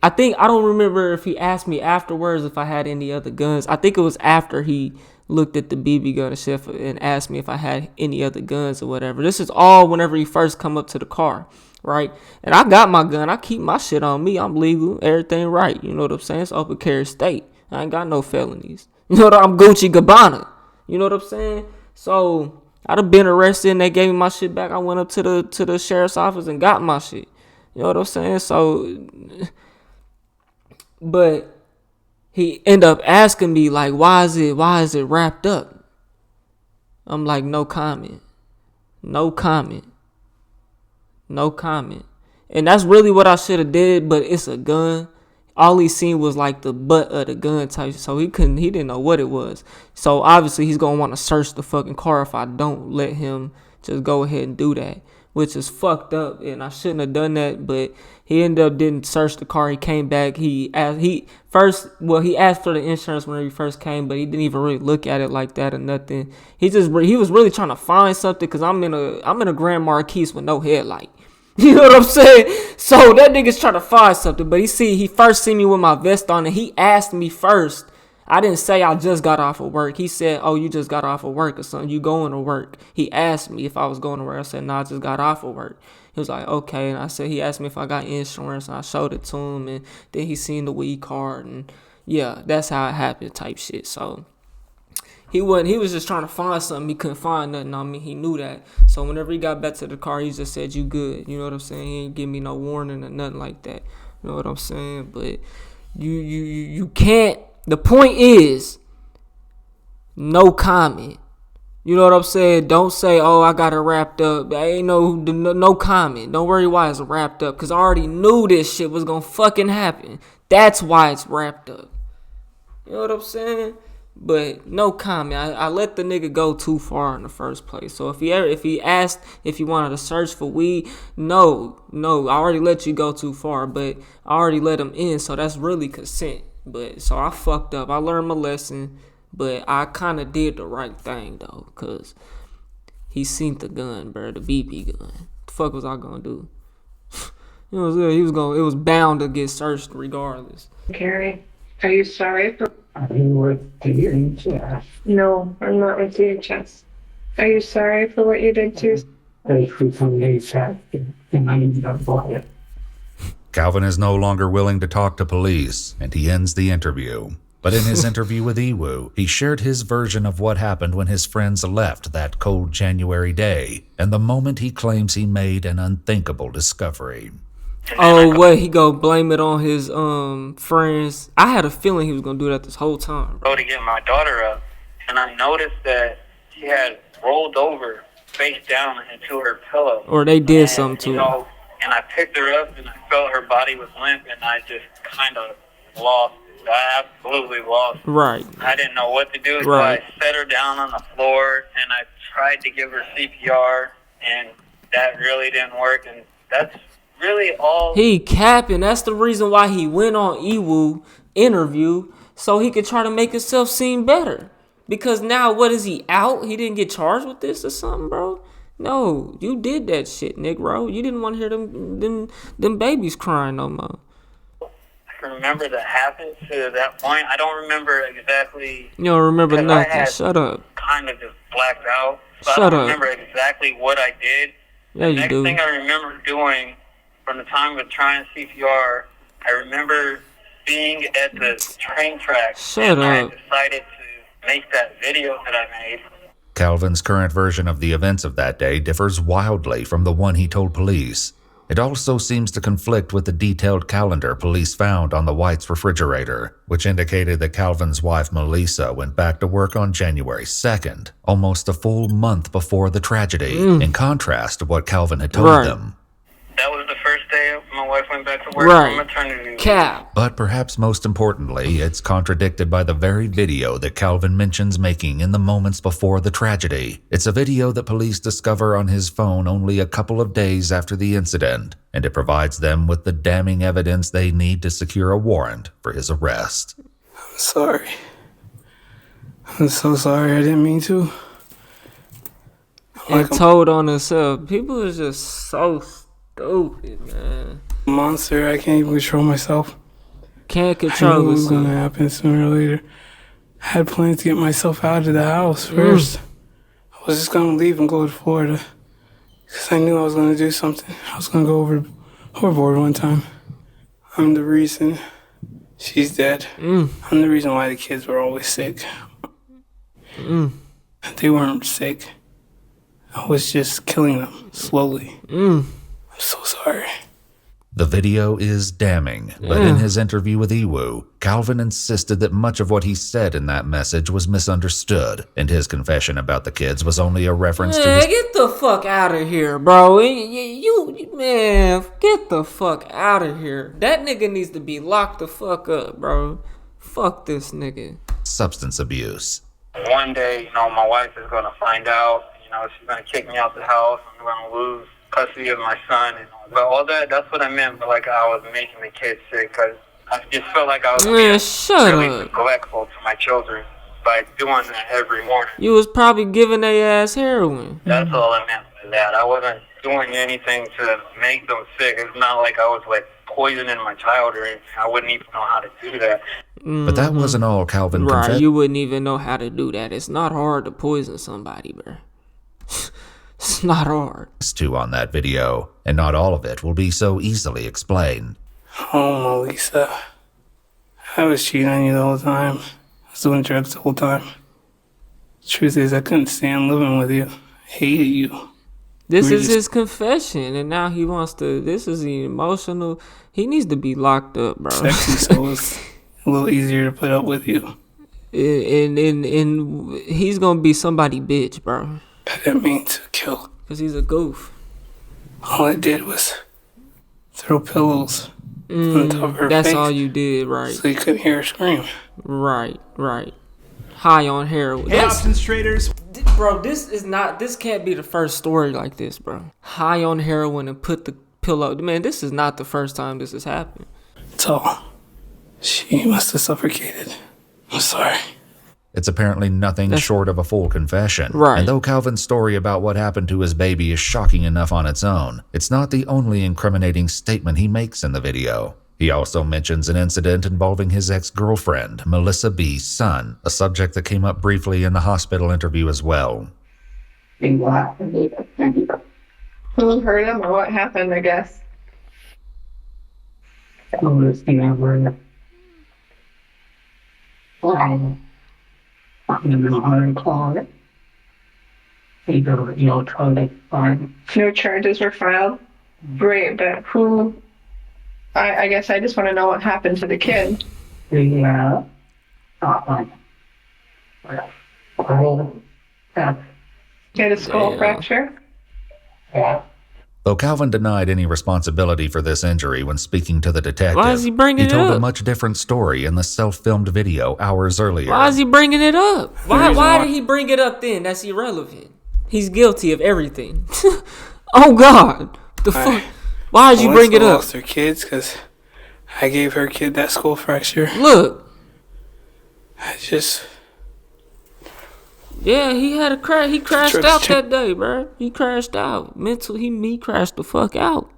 I don't remember if he asked me afterwards if I had any other guns. I think it was after he looked at the BB gun and shit and asked me if I had any other guns or whatever. This is all whenever he first come up to the car, right? And I got my gun. I keep my shit on me. I'm legal. Everything right. You know what I'm saying? It's open carry state. I ain't got no felonies. You know what I'm Gucci Gabbana. You know what I'm saying? So I'd have been arrested and they gave me my shit back. I went up to the sheriff's office and got my shit. You know what I'm saying? So, but he ended up asking me, like, why is it wrapped up? I'm like, no comment. No comment. No comment. And that's really what I should have did, but it's a gun. All he seen was like the butt of the gun type, so he didn't know what it was. So obviously he's gonna want to search the fucking car if I don't let him just go ahead and do that, which is fucked up, and I shouldn't have done that. But he ended up didn't search the car. He came back. He asked for the insurance when he first came, but he didn't even really look at it like that or nothing. He was really trying to find something, because I'm in a Grand Marquis with no headlight. You know what I'm saying? So that nigga's trying to find something, but he first seen me with my vest on, and he asked me first. I didn't say I just got off of work. He said, oh, you just got off of work or something. You going to work? He asked me if I was going to work. I said, no, I just got off of work. He was like, okay. And I said, he asked me if I got insurance, and I showed it to him, and then he seen the weed card, and yeah, that's how it happened type shit. So he was just trying to find something. He couldn't find nothing on me. He knew that. So whenever he got back to the car, he just said, you good. You know what I'm saying? He ain't give me no warning or nothing like that. You know what I'm saying? But you can't. The point is, no comment. You know what I'm saying? Don't say, oh, I got it wrapped up. I ain't no comment. Don't worry why it's wrapped up, because I already knew this shit was going to fucking happen. That's why it's wrapped up. You know what I'm saying? But no comment. I let the nigga go too far in the first place. So if he asked if he wanted to search for weed, no, I already let you go too far, but I already let him in, so that's really consent. But so I fucked up. I learned my lesson, but I kind of did the right thing though, cause he seen the gun, bro, the BB gun. The fuck was I gonna do? You know, it was bound to get searched regardless. Gary, are you sorry for? Are you with DHS? No, I'm not with DHS. Are you sorry for what you did to? Calvin is no longer willing to talk to police, and he ends the interview. But in his interview with Iwu, he shared his version of what happened when his friends left that cold January day, and the moment he claims he made an unthinkable discovery. Oh, what? He go blame it on his friends? I had a feeling he was gonna do that this whole time. Go to get my daughter up, and I noticed that she had rolled over face down into her pillow. Or they did something to her. And I picked her up, and I felt her body was limp, and I just kind of lost it. I absolutely lost it. Right. I didn't know what to do, so right. I set her down on the floor, and I tried to give her CPR, and that really didn't work, and that's really all. He capping. That's the reason why he went on Iwu interview, so he could try to make himself seem better. Because now, what is he out? He didn't get charged with this or something, bro? No, you did that shit, Nick, bro. You didn't want to hear them babies crying no more. I can remember that happened to that point. I don't remember exactly. You don't remember nothing. Shut up. Kind of just blacked out. So Shut I don't up. remember exactly what I did. Yeah, the you next do. thing I remember doing from the time of trying CPR, I remember being at the train tracks. Shut I up. decided to make that video that I made. Calvin's current version of the events of that day differs wildly from the one he told police. It also seems to conflict with the detailed calendar police found on the White's refrigerator, which indicated that Calvin's wife Melissa went back to work on January 2nd, almost a full month before the tragedy, in contrast to what Calvin had told them. That was the first day of my my wife went back to work Right. for maternity leave. Cap. But perhaps most importantly, it's contradicted by the very video that Calvin mentions making in the moments before the tragedy. It's a video that police discover on his phone only a couple of days after the incident, and it provides them with the damning evidence they need to secure a warrant for his arrest. I'm sorry. I'm so sorry. I didn't mean to. And told on himself. People is just so stupid, man. Monster, I can't even control myself. Can't I knew control what was yourself. going to happen sooner or later. I had plans to get myself out of the house first. I was just going to leave and go to Florida. Because I knew I was going to do something. I was going to go overboard one time. I'm the reason she's dead. I'm the reason why the kids were always sick. They weren't sick. I was just killing them slowly. I'm so sorry. The video is damning, but in his interview with Iwu, Calvin insisted that much of what he said in that message was misunderstood, and his confession about the kids was only a reference to his... Get the fuck out of here, bro. Man, get the fuck out of here. That nigga needs to be locked the fuck up, bro. Fuck this nigga. substance abuse. One day, my wife is going to find out. She's going to kick me out the house. I'm going to lose custody of my son. But all that's what I meant. But I was making the kids sick because I just felt like I was being really neglectful to my children by doing that every morning. You was probably giving their ass heroin. That's all I meant by that. I wasn't doing anything to make them sick. It's not like I was poisoning my child or anything. I wouldn't even know how to do that. But that wasn't all Calvin confessed. Right, you wouldn't even know how to do that. It's not hard to poison somebody, bro. It's not hard. ...to on that video, and not all of it will be so easily explained. Oh, Melissa. I was cheating on you the whole time. I was doing drugs the whole time. The truth is, I couldn't stand living with you. I hated you. This is his confession, and now he wants to... This is the emotional... He needs to be locked up, bro. Sexy, so it's a little easier to put up with you. And he's gonna be somebody bitch, bro. I didn't mean to kill. Because he's a goof. All I did was throw pillows on top of her that's face. all you did, right? So you couldn't hear her scream. Right. High on heroin. Hey, options traders. Bro, this can't be the first story like this, bro. High on heroin and put the pillow. Man, this is not the first time this has happened. It's all. She must have suffocated. I'm sorry. It's apparently nothing short of a full confession. Right. And though Calvin's story about what happened to his baby is shocking enough on its own, it's not the only incriminating statement he makes in the video. He also mentions an incident involving his ex-girlfriend, Melissa B.'s son, a subject that came up briefly in the hospital interview as well. Who hurt him or what happened, I guess? No charges were filed. Great, but who? I guess I just want to know what happened to the kid. He had a skull fracture. Though Calvin denied any responsibility for this injury when speaking to the detective, why is he bringing it told up? a much different story in the self-filmed video hours earlier. Why is he bringing it up? Why did he bring it up then? That's irrelevant. He's guilty of everything. Oh God, the fuck! Why did you bring it up? Lost her kids because I gave her kid that skull fracture. Look, I just. Yeah, he had a crash. He crashed out that day, bro. He crashed out. He crashed the fuck out.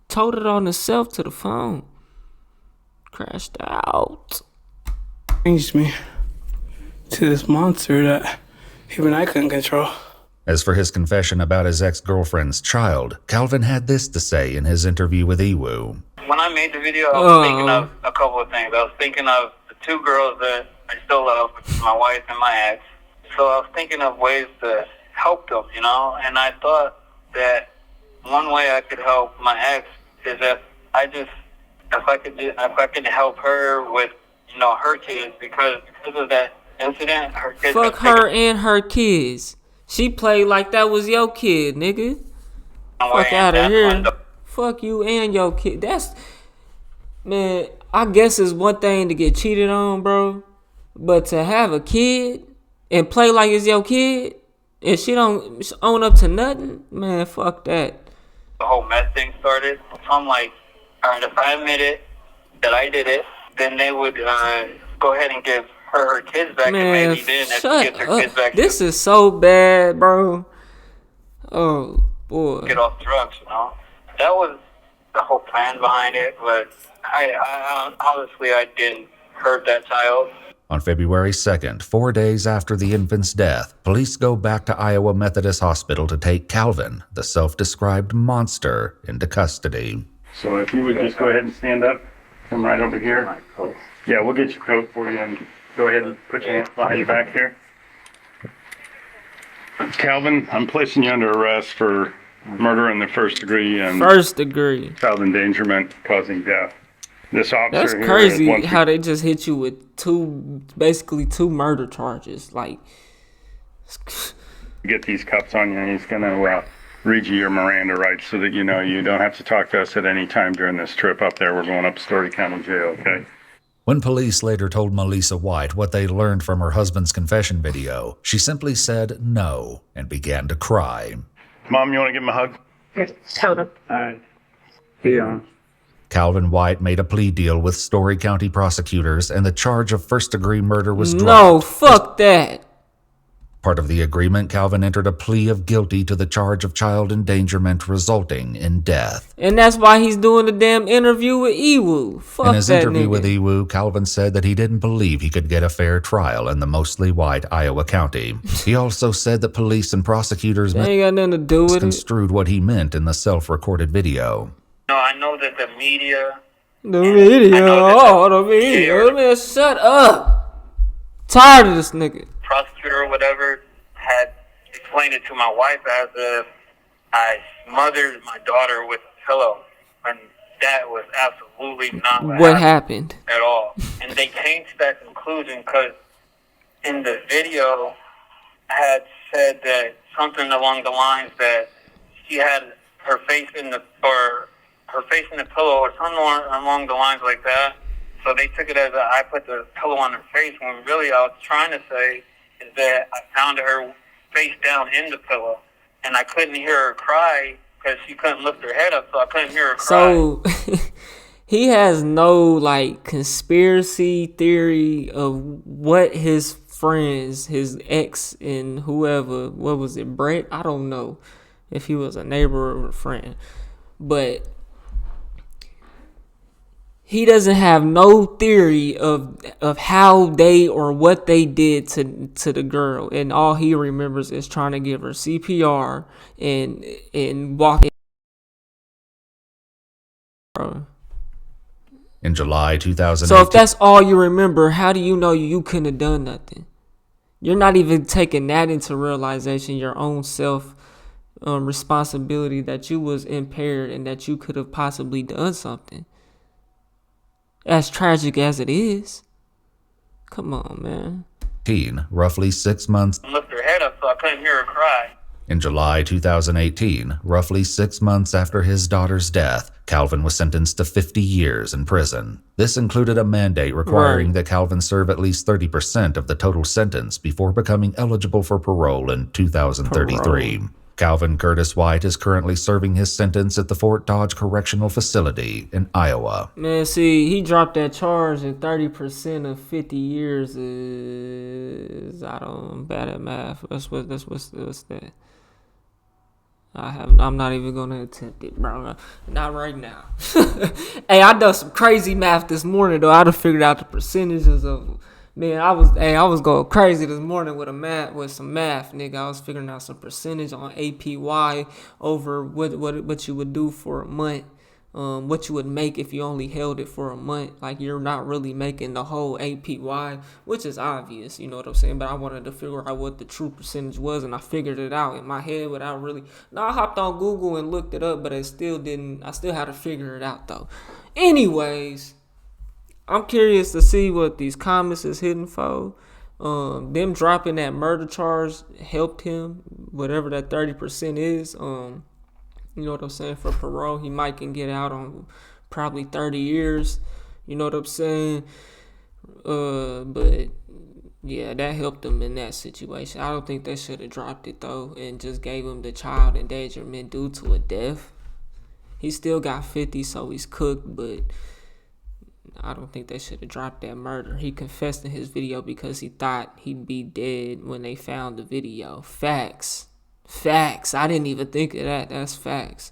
Told it on himself to the phone. Crashed out. Changed me to this monster that even I couldn't control. As for his confession about his ex-girlfriend's child, Calvin had this to say in his interview with Iwu. When I made the video, I was thinking of a couple of things. I was thinking of the two girls that I still love, which is my wife and my ex. So I was thinking of ways to help them, and I thought that one way I could help my ex is if I could help her with, her kids, because of that incident, her kids. Fuck her and her kids. She played like that was your kid, nigga. Fuck out of here. fuck you and your kid. That's, man, I guess it's one thing to get cheated on, bro. But to have a kid and play like it's your kid and she don't own up to nothing, man, fuck that. The whole meth thing started. So I'm like, all right, if I admit it, that I did it, then they would go ahead and give her kids back, man, and maybe then if she shut gets her up. kids back, This is so bad, bro. Oh, boy. get off drugs, you know? That was the whole plan behind it, but I honestly, I didn't hurt that child. On February 2nd, 4 days after the infant's death, police go back to Iowa Methodist Hospital to take Calvin, the self-described monster, into custody. So if you would just go ahead and stand up, come right over here. Yeah, we'll get your coat for you and go ahead and put your hands behind your back here. Calvin, I'm placing you under arrest for murder in the first degree and child endangerment causing death. This officer, that's crazy how they just hit you with basically two murder charges. Like, get these cuffs on you, and he's gonna read you your Miranda rights so that you know you don't have to talk to us at any time during this trip up there. We're going up to Story County Jail, okay? When police later told Melissa White what they learned from her husband's confession video, she simply said no and began to cry. Mom, you want to give him a hug? Yes, hold on. All right. Yeah. Calvin White made a plea deal with Story County prosecutors, and the charge of first-degree murder was dropped. No, fuck that. Part of the agreement, Calvin entered a plea of guilty to the charge of child endangerment resulting in death. And that's why he's doing the damn interview with Ewu. Fuck in his that interview nigga. with Ewu, Calvin said that he didn't believe he could get a fair trial in the mostly white Iowa County. He also said that police and prosecutors ain't got nothing to do with misconstrued what he meant in the self-recorded video. No, I know that the media. The media. Man, shut up. Tired of this nigga. Prosecutor or whatever had explained it to my wife as if I smothered my daughter with a pillow, and that was absolutely not what happened at all. And they came to that conclusion because in the video had said that something along the lines that she had her face in the pillow or something along the lines like that. So they took it as I put the pillow on her face, when really I was trying to say is that I found her face down in the pillow, and I couldn't hear her cry because she couldn't lift her head up, so I couldn't hear her cry. So he has no like conspiracy theory of what his friends, his ex and whoever, what was it, Brett? I don't know if he was a neighbor or a friend, but he doesn't have no theory of how they or what they did to the girl, and all he remembers is trying to give her CPR and walking. In July 2018. So if that's all you remember, how do you know you couldn't have done nothing? You're not even taking that into realization, your own self responsibility, that you was impaired and that you could have possibly done something. As tragic as it is. Come on, man. Roughly 6 months. Lift her head up so I couldn't hear her cry. In July 2018, roughly 6 months after his daughter's death, Calvin was sentenced to 50 years in prison. This included a mandate requiring that Calvin serve at least 30% of the total sentence before becoming eligible for parole in 2033. Calvin Curtis White is currently serving his sentence at the Fort Dodge Correctional Facility in Iowa. Man, see, he dropped that charge, and 30% of 50 years is, I'm bad at math. What's that? I'm not even gonna attempt it, bro. Not right now. Hey, I done some crazy math this morning though. I done figured out the percentages of. Man, I was going crazy this morning with some math, nigga. I was figuring out some percentage on APY over what you would do for a month, what you would make if you only held it for a month. Like, you're not really making the whole APY, which is obvious, you know what I'm saying? But I wanted to figure out what the true percentage was, and I figured it out in my head without really. Now I hopped on Google and looked it up, but I still had to figure it out though. Anyways. I'm curious to see what these comments is hitting for. Them dropping that murder charge helped him, whatever that 30% is. You know what I'm saying? For parole, he might can get out on probably 30 years. You know what I'm saying? But yeah, that helped him in that situation. I don't think they should have dropped it though and just gave him the child endangerment due to a death. He still got 50, so he's cooked, but I don't think they should have dropped that murder. He confessed in his video because he thought he'd be dead when they found the video. Facts. Facts. I didn't even think of that. That's facts.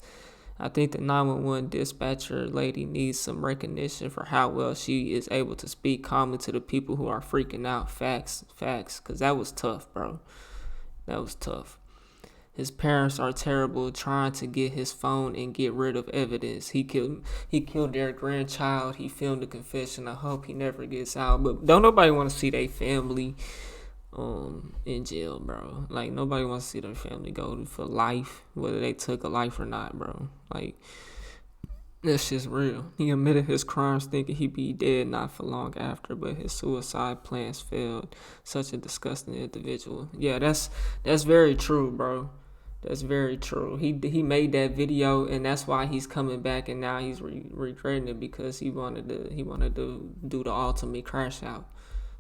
I think the 911 dispatcher lady needs some recognition for how well she is able to speak calmly to the people who are freaking out. Facts. Facts. Because that was tough, bro. That was tough. His parents are terrible, trying to get his phone and get rid of evidence. He killed their grandchild. He filmed a confession. I hope he never gets out. But don't nobody want to see their family in jail, bro. Like, nobody wants to see their family go for life, whether they took a life or not, bro. Like, that's just real. He admitted his crimes thinking he'd be dead not for long after, but his suicide plans failed. Such a disgusting individual. Yeah, that's very true, bro. That's very true. He made that video, and that's why he's coming back, and now he's regretting it because he wanted to do the ultimate crash out.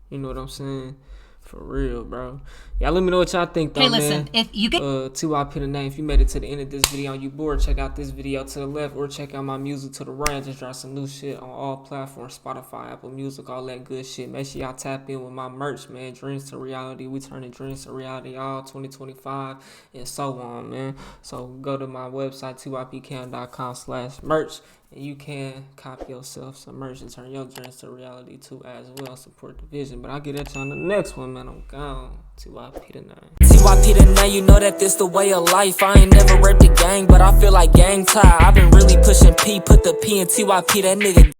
You know what I'm saying? For real, bro. Y'all let me know what y'all think, though, hey, listen, man. If you get 2IP the name. If you made it to the end of this video and you bored, check out this video to the left or check out my music to the right. Just drop some new shit on all platforms, Spotify, Apple Music, all that good shit. Make sure y'all tap in with my merch, man. Dreams to reality. We turning dreams to reality all 2025 and so on, man. So go to my website, 2ipcam.com/merch. And you can copy yourself some merch and turn your dreams to reality too as well. Support the vision. But I'll get at you on the next one, man. I'm gone. 2IP the name. TYP the name, you know that this the way of life. I ain't never raped the gang, but I feel like gang tie. I've been really pushing P, put the P in TYP, that nigga.